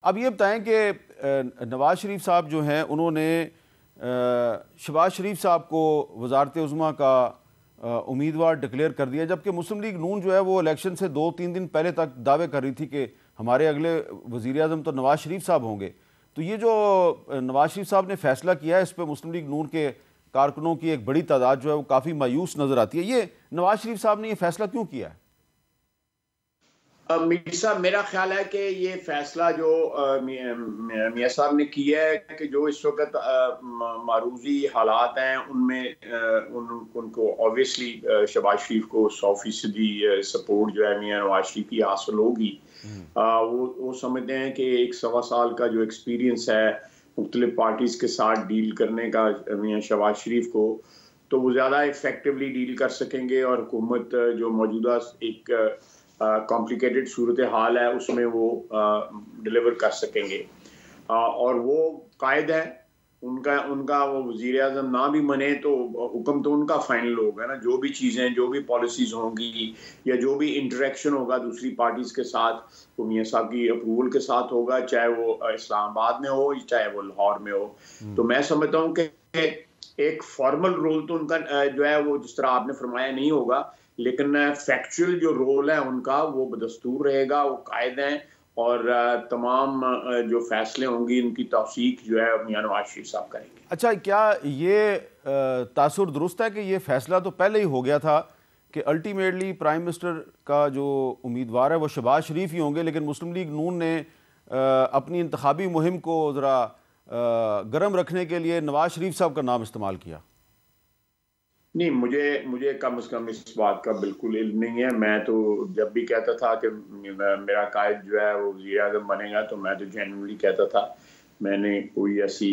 अब ये बताएं कि नवाज शरीफ साहब जो हैं उन्होंने शहबाज शरीफ साहब को वज़ारत उज़्मा का उम्मीदवार डिक्लेयर कर दिया, जबकि मुस्लिम लीग नून जो है वो इलेक्शन से 2-3 दिन पहले तक दावे कर रही थी कि हमारे अगले वज़ीर आज़म तो नवाज शरीफ साहब होंगे। तो ये जो नवाज शरीफ साहब ने फैसला किया है, इस पर मुस्लिम लीग नून के कारकुनों की एक बड़ी तादाद जो है वो काफ़ी मायूस नज़र आती है। ये नवाज शरीफ साहब ने ये फैसला क्यों किया है? मीर साहब, मेरा ख्याल है कि ये फैसला जो मियाँ साहब ने किया है कि जो इस वक्त मारूजी हालात हैं उनमें उनको ऑब्वियसली शहबाज शरीफ को 100% सपोर्ट जो है मियाँ नवाज शरीफ की हासिल होगी। वो समझते हैं कि 1 सवा साल का जो एक्सपीरियंस है मुख्तलिफ पार्टीज के साथ डील करने का मियाँ शहबाज शरीफ को, तो वो ज़्यादा इफेक्टिवली डील कर सकेंगे और हुकूमत जो मौजूदा एक कॉम्प्लिकेटेड सूरत हाल है उसमें वो डिलीवर कर सकेंगे। और वो कायद है उनका उनका वो वज़ीर आज़म ना भी बने तो हुक्म तो उनका फाइनल होगा ना। जो भी चीज़ें, जो भी पॉलिसीज़ होंगी या जो भी इंटरेक्शन होगा दूसरी पार्टीज़ के साथ, वो मियाँ साहब की अप्रूवल के साथ होगा, चाहे वो इस्लामाबाद में हो चाहे वो लाहौर में हो। तो मैं समझता हूँ कि एक फॉर्मल रोल तो उनका जो है वो जिस तरह आपने फरमाया नहीं होगा, लेकिन फैक्चुअल जो रोल है उनका वो बदस्तूर रहेगा। वो कायद हैं और तमाम जो फैसले होंगी उनकी तौसीक जो है मियाँ नवाज शरीफ साहब करेंगे। अच्छा, क्या ये तासुर दुरुस्त है कि ये फैसला तो पहले ही हो गया था कि अल्टीमेटली प्राइम मिनिस्टर का जो उम्मीदवार है वो शहबाज शरीफ ही होंगे, लेकिन मुस्लिम लीग नून ने अपनी इंतखाबी मुहिम को ज़रा गर्म रखने के लिए नवाज शरीफ साहब का नाम इस्तेमाल किया? नहीं, मुझे कम से कम इस बात का बिल्कुल इल्म नहीं है। मैं तो जब भी कहता था कि मेरा कायद जो है वो वज़ीर आज़म बनेगा, तो मैं तो जेन्युइनली कहता था। मैंने कोई ऐसी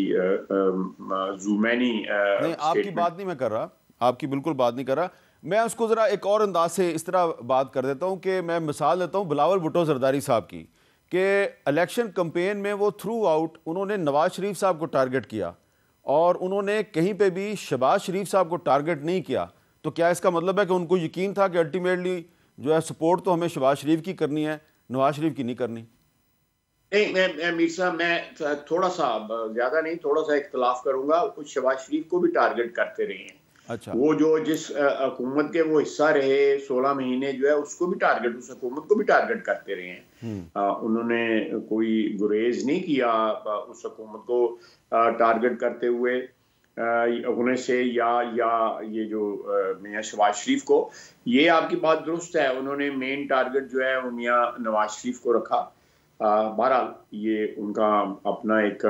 ज़ुमैनी नहीं, आपकी स्टेटमेंट। बात नहीं मैं कर रहा, आपकी बिल्कुल बात नहीं कर रहा। मैं उसको ज़रा एक और अंदाज से इस तरह बात कर देता हूँ कि मैं मिसाल देता हूँ बिलावल भुट्टो ज़रदारी साहब की, कि इलेक्शन कैंपेन में वो थ्रू आउट उन्होंने नवाज शरीफ साहब को टारगेट किया और उन्होंने कहीं पे भी शहबाज शरीफ साहब को टारगेट नहीं किया। तो क्या इसका मतलब है कि उनको यकीन था कि अल्टीमेटली जो है सपोर्ट तो हमें शहबाज शरीफ की करनी है, नवाज शरीफ की नहीं करनी? नहीं, मैं मीर साहब, मैं थोड़ा सा ज्यादा नहीं, थोड़ा सा इख्तलाफ करूंगा। कुछ शहबाज शरीफ को भी टारगेट करते रहे हैं। अच्छा। वो जो जिस हुकूमत के वो हिस्सा रहे 16 महीने जो है उसको भी टारगेट, उस हुकूमत को भी टारगेट करते रहे हैं। उन्होंने कोई गुरेज नहीं किया उस हुकूमत को टारगेट करते हुए होने से, या ये जो मियाँ शहबाज शरीफ को। ये आपकी बात दुरुस्त है, उन्होंने मेन टारगेट जो है वो मियाँ नवाज शरीफ को रखा। बहरहाल ये उनका अपना एक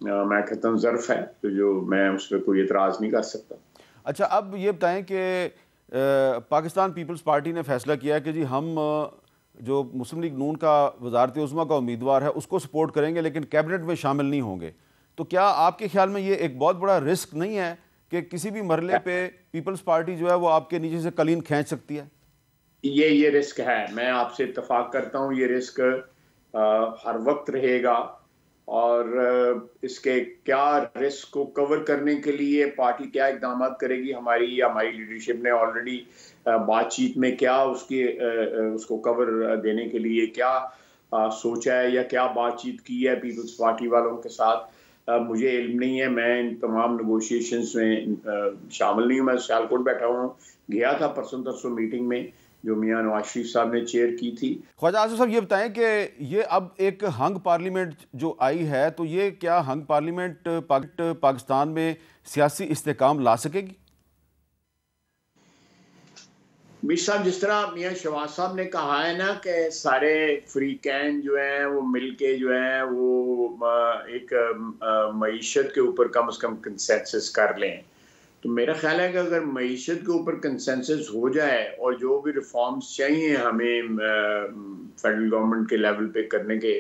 मैं कहता हूँ ज़र्फ है, तो जो मैं उस पर कोई एतराज़ नहीं कर सकता। अच्छा, अब ये बताएं कि पाकिस्तान पीपल्स पार्टी ने फैसला किया है कि जी हम जो मुस्लिम लीग नून का वज़ारत उज़्मा का उम्मीदवार है उसको सपोर्ट करेंगे, लेकिन कैबिनेट में शामिल नहीं होंगे। तो क्या आपके ख्याल में ये एक बहुत बड़ा रिस्क नहीं है कि किसी भी मरले पे पीपल्स पार्टी जो है वो आपके नीचे से कलीन खींच सकती है? ये रिस्क है, मैं आपसे इत्तफाक करता हूँ। ये रिस्क हर वक्त रहेगा और इसके क्या रिस्क को कवर करने के लिए पार्टी क्या इकदाम करेगी, हमारी लीडरशिप ने ऑलरेडी बातचीत में क्या उसको कवर देने के लिए क्या सोचा है या क्या बातचीत की है पीपल्स पार्टी वालों के साथ, मुझे इल्म नहीं है। मैं इन तमाम नेगोशिएशंस में शामिल नहीं हूँ। मैं सियालकोट बैठा हूँ, गया था परसों तरसों मीटिंग में जो मियाँ नवाज शरीफ साहब ने चेयर की थी। ख्वाजा आसिफ साहब, ये बताएं कि ये अब एक हंग पार्लियामेंट जो आई है, तो ये क्या हंग पार्लियामेंट पाकिस्तान में सियासी इस्तेहकाम ला सकेगी? मीर साहब, जिस तरह मियाँ शहबाज साहब ने कहा है ना कि सारे फ्रीकैन जो हैं वो मिलके जो है वो एक मईशत के ऊपर कम से कम कंसेंसस कर लें, तो मेरा ख्याल है कि अगर मईशत के ऊपर कंसेंसस हो जाए और जो भी रिफॉर्म्स चाहिए हमें फेडरल गवर्नमेंट के लेवल पे करने के,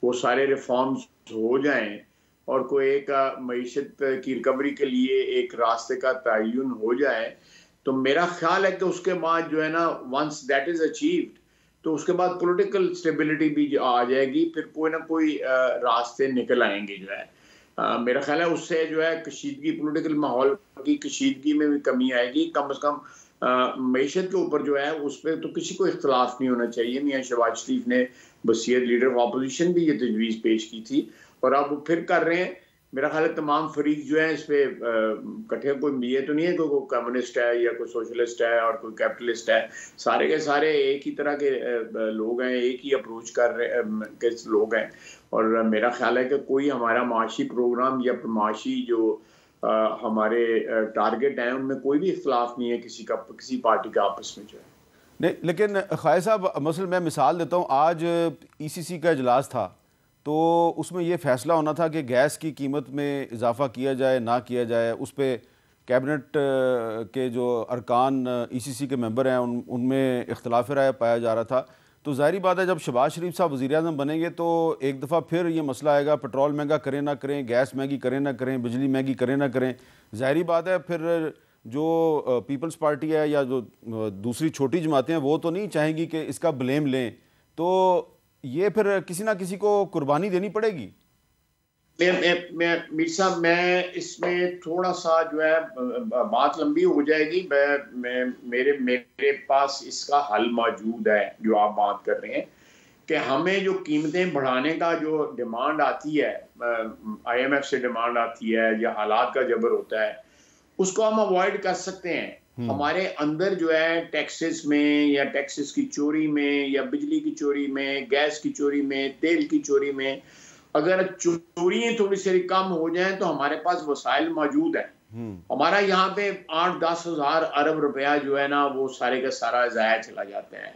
वो सारे रिफॉर्म्स हो जाएं और कोई एक मईशत की रिकवरी के लिए एक रास्ते का तयन हो जाए, तो मेरा ख्याल है कि उसके बाद जो है ना, वंस दैट इज अचीव्ड, तो उसके बाद पॉलिटिकल स्टेबिलिटी भी आ जाएगी। फिर कोई ना कोई रास्ते निकल आएंगे जो है। मेरा ख्याल है उससे जो है कशीदगी, पॉलिटिकल माहौल की कशीदगी में भी कमी आएगी। कम से कम मईशत के ऊपर जो है उस पर तो किसी को इख्तलाफ नहीं होना चाहिए। मियां शहबाज शरीफ ने बसीयत लीडर ऑफ अपोजिशन भी ये तजवीज़ पेश की थी और अब वो फिर कर रहे हैं। मेरा ख्याल है तमाम फरीक जो है इस पे इकट्ठे, कोई ये तो नहीं है कोई कम्युनिस्ट है या कोई सोशलिस्ट है और कोई कैपिटलिस्ट है, सारे के सारे एक ही तरह के लोग हैं, एक ही अप्रोच कर रहे के लोग हैं। और मेरा ख्याल है कि कोई हमारा माशी प्रोग्राम या माशी जो हमारे टारगेट हैं उनमें कोई भी इख्तलाफ नहीं है किसी पार्टी का आपस में जो है। नहीं, लेकिन ख़ालिद साहब मसलन मैं मिसाल देता हूँ, आज ECC का इजलास था तो उसमें ये फ़ैसला होना था कि गैस की कीमत में इजाफ़ा किया जाए ना किया जाए। उस पर कैबिनेट के जो अरकान ECC के मेंबर हैं उनमें इख्तलाफ राय पाया जा रहा था। तो ज़ाहिर बात है जब शहबाज शरीफ साहब वज़ीर-ए-आज़म बनेंगे तो एक दफ़ा फिर ये मसला आएगा, पेट्रोल महंगा करें ना करें, गैस महंगी करें ना करें, बिजली महंगी करें ना करें। ज़ाहिर बात है फिर जो पीपल्स पार्टी है या जो दूसरी छोटी जमातें हैं वो तो नहीं चाहेंगी कि इसका ब्लेम लें, तो ये फिर किसी ना किसी को कुर्बानी देनी पड़ेगी। मीर साहब, मैं इसमें थोड़ा सा जो है बात लंबी हो जाएगी। मेरे पास इसका हल मौजूद है जो आप बात कर रहे हैं कि हमें जो कीमतें बढ़ाने का जो डिमांड आती है, IMF से डिमांड आती है या हालात का जबर होता है, उसको हम अवॉइड कर सकते हैं। हमारे अंदर जो है टैक्सेस में या टैक्सेस की चोरी में या बिजली की चोरी में, गैस की चोरी में, तेल की चोरी में, अगर चोरियां थोड़ी सी कम हो जाएं तो हमारे पास वसाइल मौजूद है। हमारा यहाँ पे 8-10 हज़ार अरब रुपया जो है ना वो सारे का सारा ज़ाया चला जाता है।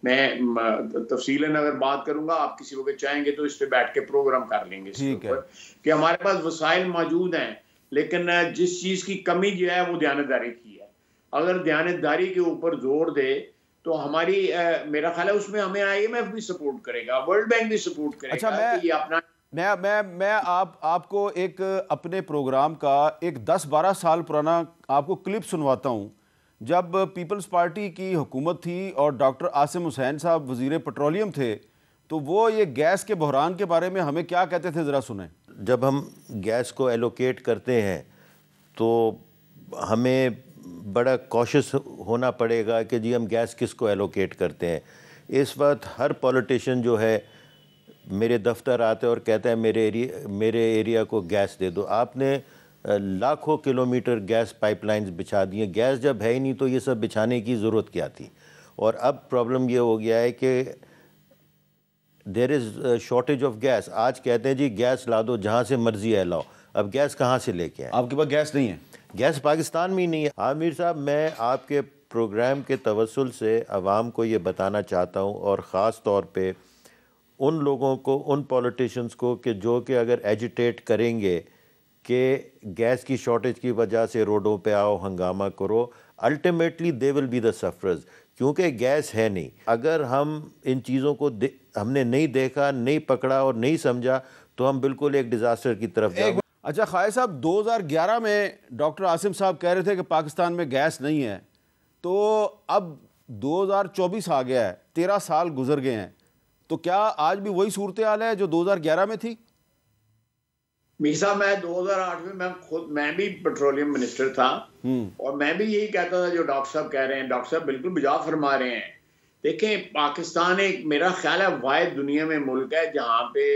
मैं तफसीलन अगर बात करूंगा, आप किसी वक्त चाहेंगे तो इस पे बैठ के प्रोग्राम कर लेंगे इसके ऊपर कि हमारे पास वसाइल मौजूद हैं, लेकिन जिस चीज़ की कमी जो है वो दयानतदारी की है। अगर दयानतदारी के ऊपर जोर दे तो हमारी मेरा ख्याल है उसमें हमें IMF भी सपोर्ट करेगा, वर्ल्ड बैंक भी सपोर्ट करेगा। अच्छा, ये अपना मैं आपको एक अपने प्रोग्राम का एक 10-12 साल पुराना आपको क्लिप सुनवाता हूँ। जब पीपल्स पार्टी की हुकूमत थी और डॉक्टर आसिम हुसैन साहब वज़ीर पेट्रोलियम थे तो वो ये गैस के बहरान के बारे में हमें क्या कहते थे, ज़रा सुने। जब हम गैस को एलोकेट करते हैं तो हमें बड़ा कॉशियस होना पड़ेगा कि जी हम गैस किसको एलोकेट करते हैं। इस वक्त हर पॉलिटिशियन जो है मेरे दफ्तर आते हैं और कहते हैं मेरे एरिया को गैस दे दो। आपने लाखों किलोमीटर गैस पाइपलाइंस बिछा दी हैं, गैस जब है ही नहीं तो ये सब बिछाने की ज़रूरत क्या थी। और अब प्रॉब्लम ये हो गया है कि there is shortage of gas. आज कहते हैं जी गैस ला दो, जहाँ से मर्जी है लाओ। अब गैस कहाँ से लेके आए? आपके पास गैस नहीं है? गैस पाकिस्तान में ही नहीं है। आमिर साहब, मैं आपके प्रोग्राम के तवस्सुल से आवाम को ये बताना चाहता हूँ और ख़ास तौर पे उन लोगों को, उन पॉलिटिशियंस को कि जो कि अगर एजिटेट करेंगे कि गैस की शॉर्टेज की वजह से रोडों पे आओ, हंगामा करो, ultimately they will be the sufferers, क्योंकि गैस है नहीं। अगर हम इन चीज़ों को हमने नहीं देखा, नहीं पकड़ा और नहीं समझा तो हम बिल्कुल एक डिज़ास्टर की तरफ जाएंगे। अच्छा ख़ालिद साहब, 2011 में डॉक्टर आसिम साहब कह रहे थे कि पाकिस्तान में गैस नहीं है, तो अब 2024 आ गया है, 13 साल गुजर गए हैं, तो क्या आज भी वही सूरत हाल है जो 2011 में थी? मीर साहब, मैं 2008 में मैं भी पेट्रोलियम मिनिस्टर था और मैं भी यही कहता था जो डॉक्टर साहब कह रहे हैं। डॉक्टर साहब बिल्कुल बिजा फरमा रहे हैं। देखें, पाकिस्तान एक, मेरा ख्याल है, वाहिद दुनिया में मुल्क है जहाँ पे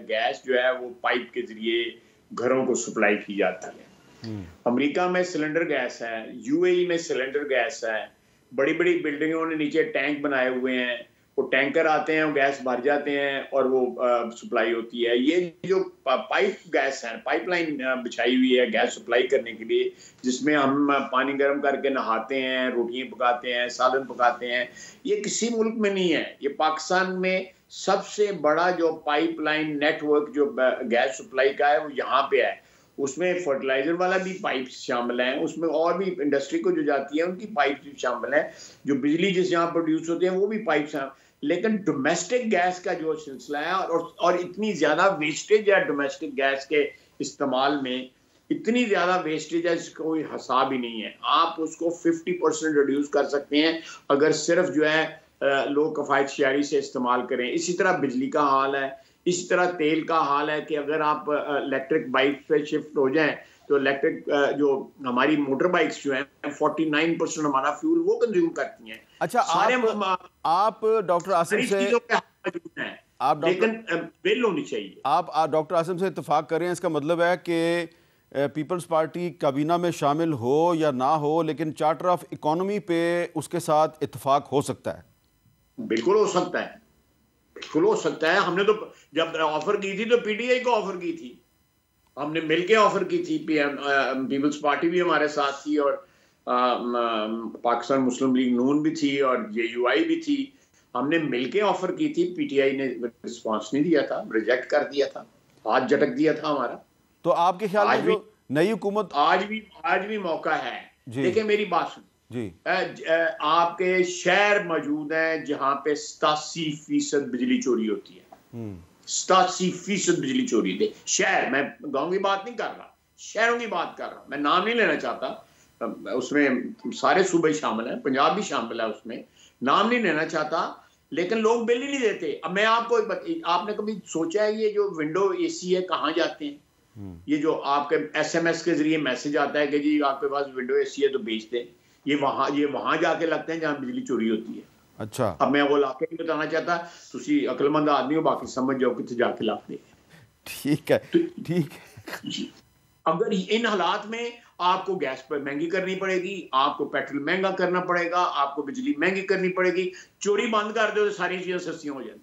गैस जो है वो पाइप के जरिए घरों को सप्लाई की जाती है। अमेरिका में सिलेंडर गैस है, UAE में सिलेंडर गैस है, बड़ी बड़ी बिल्डिंगों ने नीचे टैंक बनाए हुए हैं, वो टैंकर आते हैं, वो गैस भर जाते हैं और वो सप्लाई होती है। ये जो पाइप गैस है, पाइपलाइन बिछाई हुई है गैस सप्लाई करने के लिए, जिसमें हम पानी गर्म करके नहाते हैं, रोटियां पकाते हैं, सालन पकाते हैं, ये किसी मुल्क में नहीं है। ये पाकिस्तान में सबसे बड़ा जो पाइपलाइन नेटवर्क जो गैस सप्लाई का है वो यहाँ पे है। उसमें फर्टिलाइजर वाला भी पाइप शामिल हैं, उसमें और भी इंडस्ट्री को जो जाती है उनकी पाइप भी शामिल है, जो बिजली जिस यहाँ प्रोड्यूस होते हैं वो भी पाइप शामिल। लेकिन डोमेस्टिक गैस का जो सिलसिला है और इतनी ज़्यादा वेस्टेज है डोमेस्टिक गैस के इस्तेमाल में, इतनी ज़्यादा वेस्टेज है जिसका कोई हिसाब ही नहीं है। आप उसको 50% रिड्यूस कर सकते हैं अगर सिर्फ जो है लो कफ़ायत शयारी से इस्तेमाल करें। इसी तरह बिजली का हाल है, इसी तरह तेल का हाल है कि अगर आप इलेक्ट्रिक बाइक पे शिफ्ट हो जाएं तो इलेक्ट्रिक जो हमारी मोटर बाइक्स जो हैं हैं, 49% हमारा फ्यूल वो कंज्यूम करती हैं। अच्छा, आप डॉक्टर आसिम से लेकिन बिल होनी चाहिए। आप डॉक्टर आसिम से इत्तेफाक करें, इसका मतलब है कि पीपल्स पार्टी काबीना में शामिल हो या ना हो, लेकिन चार्टर ऑफ इकोनॉमी पे उसके साथ इत्तेफाक हो सकता है। बिल्कुल हो सकता है, बिल्कुल हो सकता है। हमने तो जब ऑफर की थी तो पीटीआई को ऑफर की थी, हमने मिलके ऑफर की थी। पीपल्स पार्टी भी हमारे साथ थी और पाकिस्तान मुस्लिम लीग नून भी थी और जेयूआई भी थी। हमने मिलके ऑफर की थी, पीटीआई ने रिस्पांस नहीं दिया था, रिजेक्ट कर दिया था, हाथ झटक दिया था हमारा। तो आपके ख्याल में जो नई हुकूमत आज भी मौका है। देखिए मेरी बात सुन जी, आपके शहर मौजूद हैं जहां पे 87% बिजली चोरी होती है। 87% बिजली चोरी दे शहर, मैं गांव की बात नहीं कर रहा, शहरों की बात कर रहा हूं। मैं नाम नहीं लेना चाहता, उसमें सारे सूबे शामिल हैं, पंजाब भी शामिल है, उसमें नाम नहीं लेना चाहता, लेकिन लोग बिल ही नहीं देते। अब मैं आपको आपने कभी सोचा है ये जो विंडो एसी है कहाँ जाते हैं? ये जो आपके एसएमएस के जरिए मैसेज आता है कि जी आपके पास विंडो एसी है तो बेच दें, ये वहां जाके लगते हैं जहां बिजली चोरी होती है। अच्छा, अब मैं वो इलाके नहीं बताना चाहता, तुसी अक्लमंद आदमी हो, बाकी समझ जाओ कितने जाके लाते हैं। ठीक है, ठीक है। अगर इन हालात में आपको गैस पर महंगी करनी पड़ेगी, आपको पेट्रोल महंगा करना पड़ेगा, आपको बिजली महंगी करनी पड़ेगी, चोरी बंद कर दो तो सारी चीजें सस्तियां हो जाती।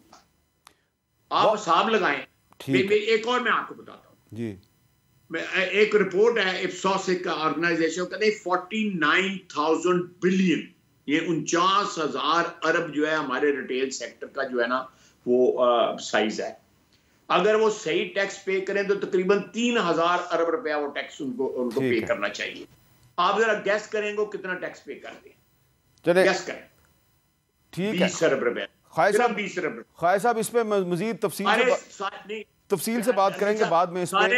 आप हिसाब लगाएं। एक और मैं आपको बताता हूं जी, एक रिपोर्ट है इप्सॉस एक ऑर्गेनाइजेशन, कहते हैं 49,000 बिलियन, ये 49,000 अरब जो है हमारे रिटेल सेक्टर का जो है ना वो साइज है। अगर वो सही टैक्स पे करें तो तकरीबन 3,000 अरब रुपया वो टैक्स उनको पे करना चाहिए। आप जरा गैस करेंगे कितना टैक्स पे कर दें, चले गैस करें। ठीक है, 20 अरब रुपया, 20 अरब। ख्वाहिश साहब इस पे मजीद तफसील से बात करेंगे बाद में इस पे।